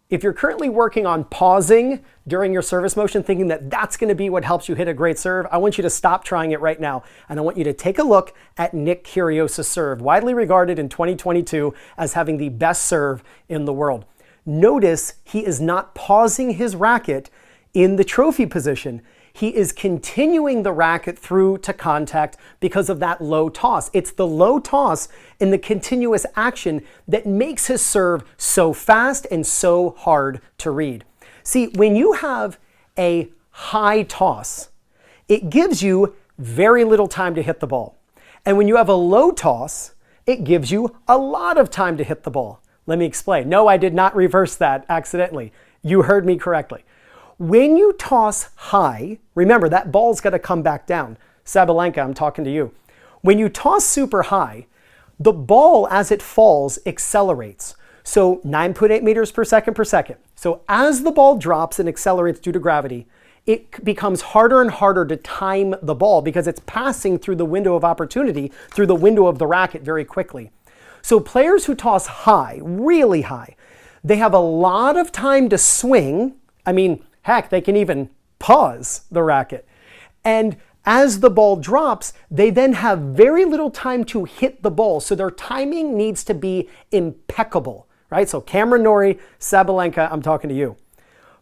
If you're currently working on pausing during your service motion, thinking that that's going to be what helps you hit a great serve, I want you to stop trying it right now. And I want you to take a look at Nick Kyrgios' serve, widely regarded in 2022 as having the best serve in the world. Notice he is not pausing his racket in the trophy position. He is continuing the racket through to contact because of that low toss. It's the low toss and the continuous action that makes his serve so fast and so hard to read. See, when you have a high toss, it gives you very little time to hit the ball. And when you have a low toss, it gives you a lot of time to hit the ball. Let me explain. No, I did not reverse that accidentally. You heard me correctly. When you toss high, remember that ball's got to come back down. Sabalenka, I'm talking to you. When you toss super high, the ball as it falls accelerates. So 9.8 meters per second. So as the ball drops and accelerates due to gravity, it becomes harder and harder to time the ball because it's passing through the window of opportunity, through the window of the racket very quickly. So players who toss high, really high, they have a lot of time to swing. I mean, heck, they can even pause the racket. And as the ball drops, they then have very little time to hit the ball. So their timing needs to be impeccable, right? So Cameron Norrie, Sabalenka, I'm talking to you.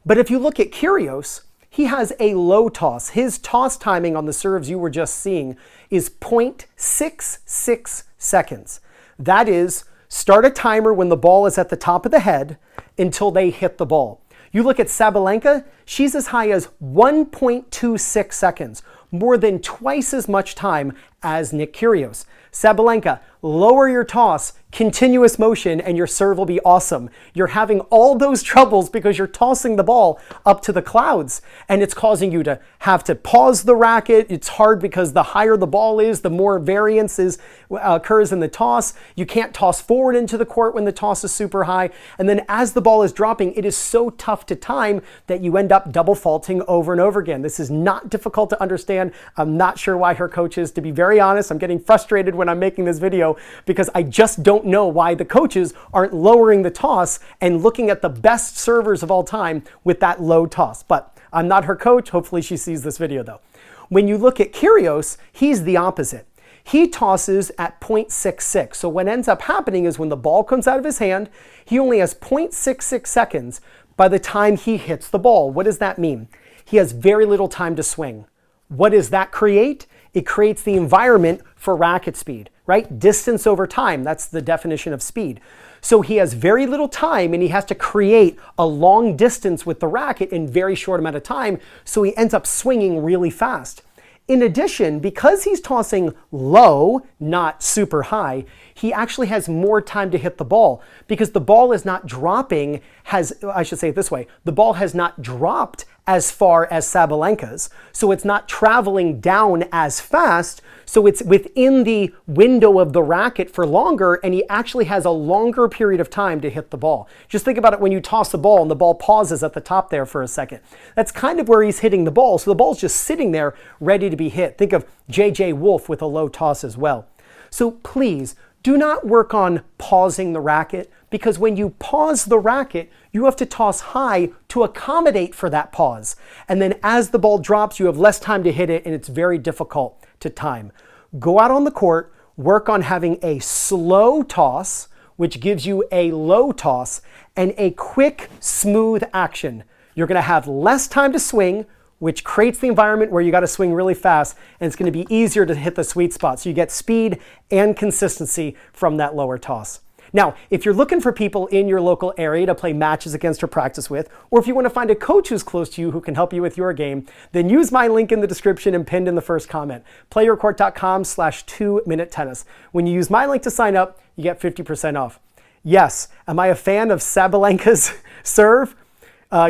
But if you look at Kyrgios, he has a low toss. His toss timing on the serves you were just seeing is 0.66 seconds. That is, start a timer when the ball is at the top of the head until they hit the ball. You look at Sabalenka, she's as high as 1.26 seconds, more than twice as much time as Nick Kyrgios. Sabalenka, lower your toss, continuous motion, and your serve will be awesome. You're having all those troubles because you're tossing the ball up to the clouds, and it's causing you to have to pause the racket. It's hard because the higher the ball is, the more variance occurs in the toss. You can't toss forward into the court when the toss is super high. And then as the ball is dropping, it is so tough to time that you end up double faulting over and over again. This is not difficult to understand. I'm not sure why her coaches, to be very honest, I'm getting frustrated when I'm making this video because I just don't know why the coaches aren't lowering the toss and looking at the best servers of all time with that low toss. But I'm not her coach. Hopefully she sees this video though. When you look at Kyrgios, he's the opposite. He tosses at 0.66. So what ends up happening is when the ball comes out of his hand, he only has 0.66 seconds by the time he hits the ball. What does that mean? He has very little time to swing. What does that create? It creates the environment for racket speed, right? Distance over time, that's the definition of speed. So he has very little time and he has to create a long distance with the racket in very short amount of time, so he ends up swinging really fast. In addition, because he's tossing low, not super high, he actually has more time to hit the ball because the ball is not dropping, I should say it this way, the ball has not dropped as far as Sabalenka's, so it's not traveling down as fast, so it's within the window of the racket for longer, and he actually has a longer period of time to hit the ball. Just think about it when you toss the ball and the ball pauses at the top there for a second. That's kind of where he's hitting the ball, so the ball's just sitting there ready to be hit. Think of J.J. Wolf with a low toss as well. So please, do not work on pausing the racket, because when you pause the racket, you have to toss high to accommodate for that pause. And then as the ball drops, you have less time to hit it, and it's very difficult to time. Go out on the court, work on having a slow toss, which gives you a low toss, and a quick, smooth action. You're going to have less time to swing, which creates the environment where you got to swing really fast, and it's going to be easier to hit the sweet spot. So you get speed and consistency from that lower toss. Now, if you're looking for people in your local area to play matches against or practice with, or if you want to find a coach who's close to you who can help you with your game, then use my link in the description and pinned in the first comment, playyourcourt.com/2minutetennis. When you use my link to sign up, you get 50% off. Yes, am I a fan of Sabalenka's serve?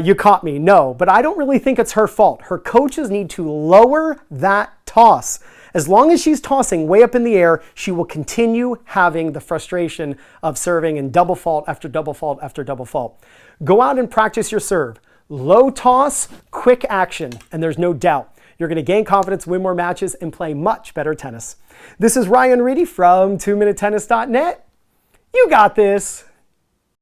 You caught me, no, but I don't really think it's her fault. Her coaches need to lower that toss. As long as she's tossing way up in the air, she will continue having the frustration of serving in double fault after double fault after double fault. Go out and practice your serve. Low toss, quick action, and there's no doubt you're going to gain confidence, win more matches, and play much better tennis. This is Ryan Reedy from 2minutetennis.net. You got this.